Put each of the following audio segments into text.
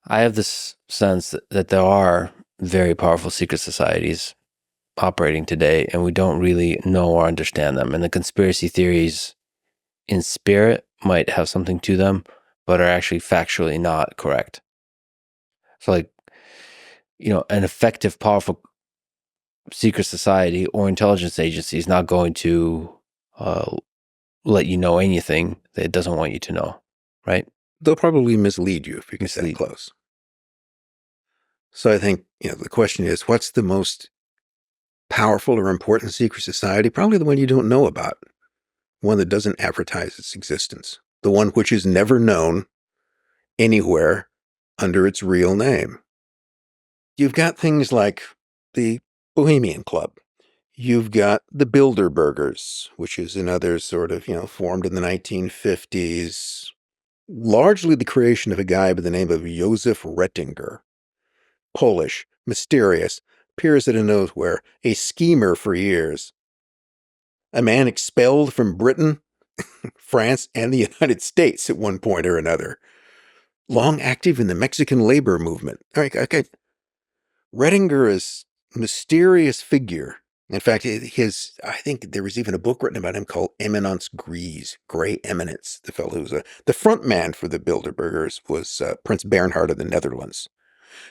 I have this sense that there are very powerful secret societies operating today, and we don't really know or understand them. And the conspiracy theories in spirit might have something to them, but are actually factually not correct. So, like, an effective, powerful secret society or intelligence agency is not going to uh, let you know anything that it doesn't want you to know, right? They'll probably mislead you if you get that Mislead. close. So I think, the question is, what's the most powerful or important secret society? Probably the one you don't know about, one that doesn't advertise its existence, the one which is never known anywhere under its real name. You've got things like the Bohemian Club. You've got the Bilderbergers, which is another sort of, formed in the 1950s, largely the creation of a guy by the name of Josef Rettinger. Polish, mysterious, appears out of nowhere, a schemer for years. A man expelled from Britain, France, and the United States at one point or another. Long active in the Mexican labor movement. All right, okay. Rettinger is a mysterious figure. In fact, I think there was even a book written about him called Eminence Grise, Gray Eminence. The fellow who's the front man for the Bilderbergers was Prince Bernhard of the Netherlands,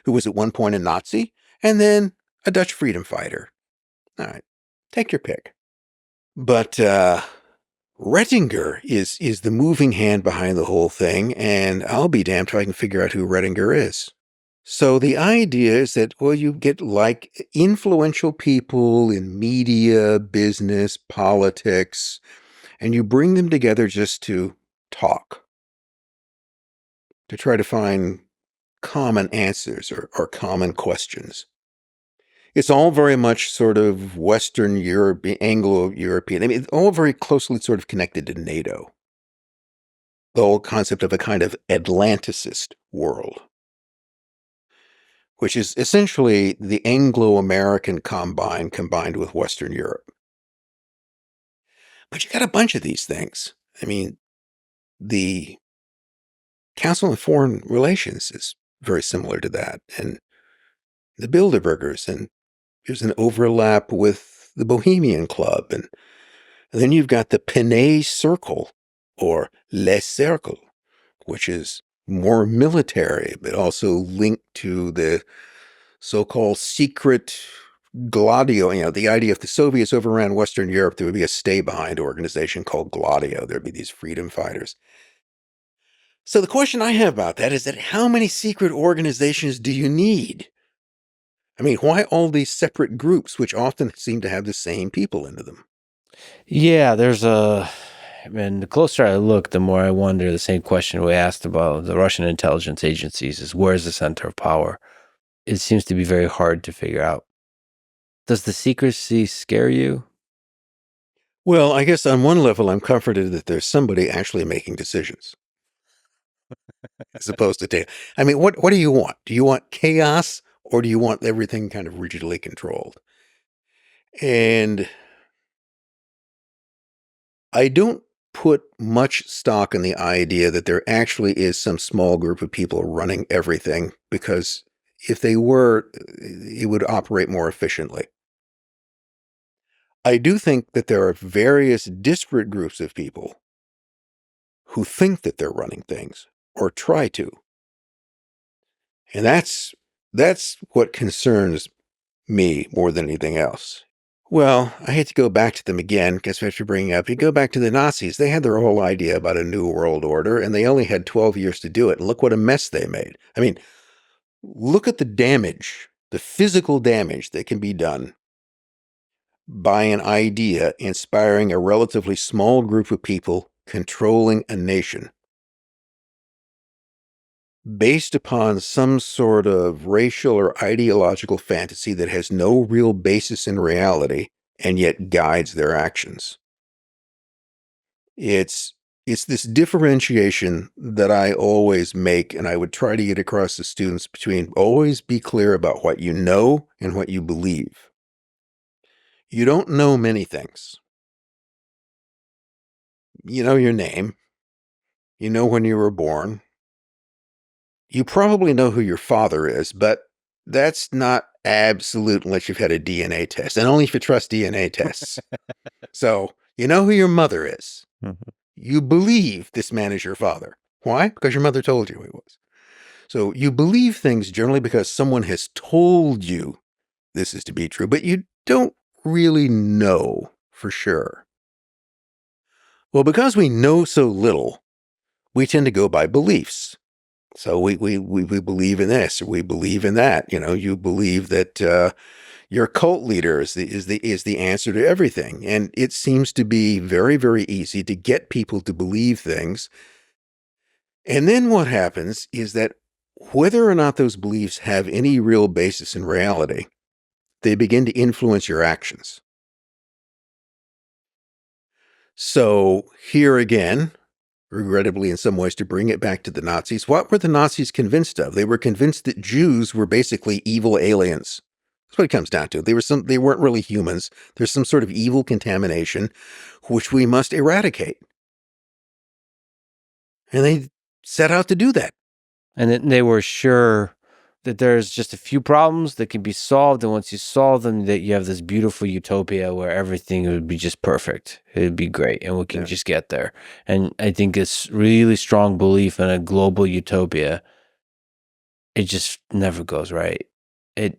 who was at one point a Nazi and then a Dutch freedom fighter. All right, take your pick. But Rettinger is the moving hand behind the whole thing, and I'll be damned if I can figure out who Rettinger is. So the idea is that, you get like influential people in media, business, politics, and you bring them together just to talk, to try to find common answers or common questions. It's all very much sort of Western European, Anglo-European. I mean, all very closely sort of connected to NATO. The whole concept of a kind of Atlanticist world, which is essentially the Anglo-American combined with Western Europe. But you got a bunch of these things. I mean, the Council on Foreign Relations is very similar to that, and the Bilderbergers, and there's an overlap with the Bohemian Club, and then you've got the Pinay Circle, or Les Cercle, which is more military, but also linked to the so-called secret Gladio. The idea if the Soviets overran Western Europe, there would be a stay-behind organization called Gladio. There'd be these freedom fighters. So the question I have about that is that how many secret organizations do you need? I mean, why all these separate groups, which often seem to have the same people into them? Yeah, the closer I look, the more I wonder the same question we asked about the Russian intelligence agencies is where's the center of power? It seems to be very hard to figure out. Does the secrecy scare you? Well, I guess on one level, I'm comforted that there's somebody actually making decisions as opposed to. I mean, what do you want? Do you want chaos or do you want everything kind of rigidly controlled? And I don't put much stock in the idea that there actually is some small group of people running everything, because if they were, it would operate more efficiently. I do think that there are various disparate groups of people who think that they're running things or try to. And that's what concerns me more than anything else. Well, I hate to go back to them again, because after bringing up, you go back to the Nazis, they had their whole idea about a new world order, and they only had 12 years to do it. And look what a mess they made. I mean, look at the damage, the physical damage that can be done by an idea inspiring a relatively small group of people controlling a nation based upon some sort of racial or ideological fantasy that has no real basis in reality and yet guides their actions. It's this differentiation that I always make, and I would try to get across to students, between always be clear about what you know and what you believe. You don't know many things. You know your name. You know when you were born. you probably know who your father is, but that's not absolute unless you've had a DNA test, and only if you trust DNA tests. So you know who your mother is. Mhm. You believe this man is your father. Why? Because your mother told you he was. So you believe things generally because someone has told you this is to be true, but you don't really know for sure. Well, because we know so little, we tend to go by beliefs. So we believe in this, or we believe in that. You believe that your cult leader is the answer to everything, and it seems to be very, very easy to get people to believe things. And then what happens is that whether or not those beliefs have any real basis in reality, they begin to influence your actions. So here again, regrettably in some ways, to bring it back to the Nazis, what were the Nazis convinced of? They were convinced that Jews were basically evil aliens. That's what it comes down to. They weren't really humans. There's some sort of evil contamination which we must eradicate. And they set out to do that. And then they were sure that there's just a few problems that can be solved, and once you solve them, that you have this beautiful utopia where everything would be just perfect. It would be great, and we can just get there. And I think it's really strong belief in a global utopia. It just never goes right. It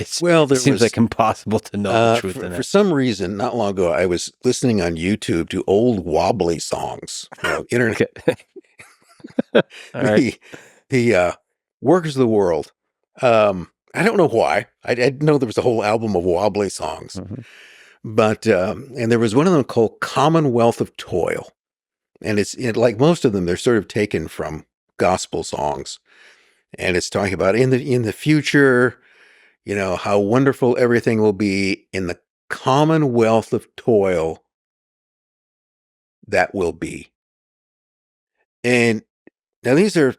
seems like impossible to know the truth in it. For some reason, not long ago, I was listening on YouTube to old wobbly songs. Internet. Right. The Workers of the World. I don't know why. I didn't know there was a whole album of wobbly songs. Mm-hmm. But, and there was one of them called Commonwealth of Toil. And like most of them, they're sort of taken from gospel songs. And it's talking about in the future, how wonderful everything will be in the commonwealth of toil that will be. And now these are,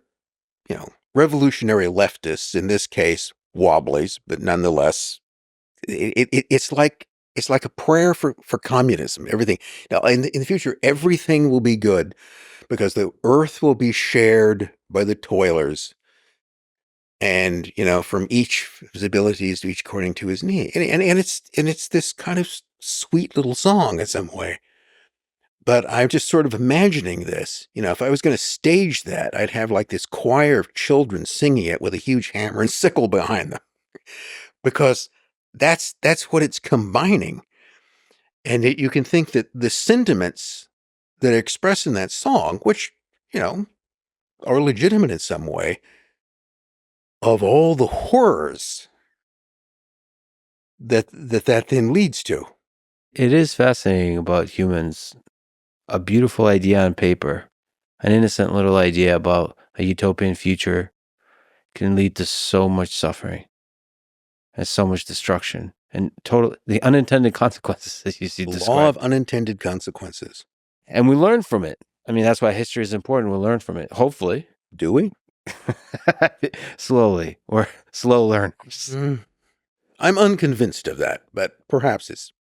revolutionary leftists, in this case, wobblies, but nonetheless, it's like a prayer for communism. Everything now in the future, everything will be good because the earth will be shared by the toilers, and from each his abilities to each according to his need, and it's this kind of sweet little song in some way. But I'm just sort of imagining this. If I was going to stage that, I'd have like this choir of children singing it with a huge hammer and sickle behind them, because that's what it's combining. And you can think that the sentiments that are expressed in that song, which, are legitimate in some way, of all the horrors that then leads to. It is fascinating about humans. A beautiful idea on paper, an innocent little idea about a utopian future can lead to so much suffering and so much destruction and the unintended consequences that you see described. Law of unintended consequences. And we learn from it. I mean, that's why history is important. We learn from it. Hopefully. Do we? Slowly. We're slow learners. I'm unconvinced of that, but perhaps it's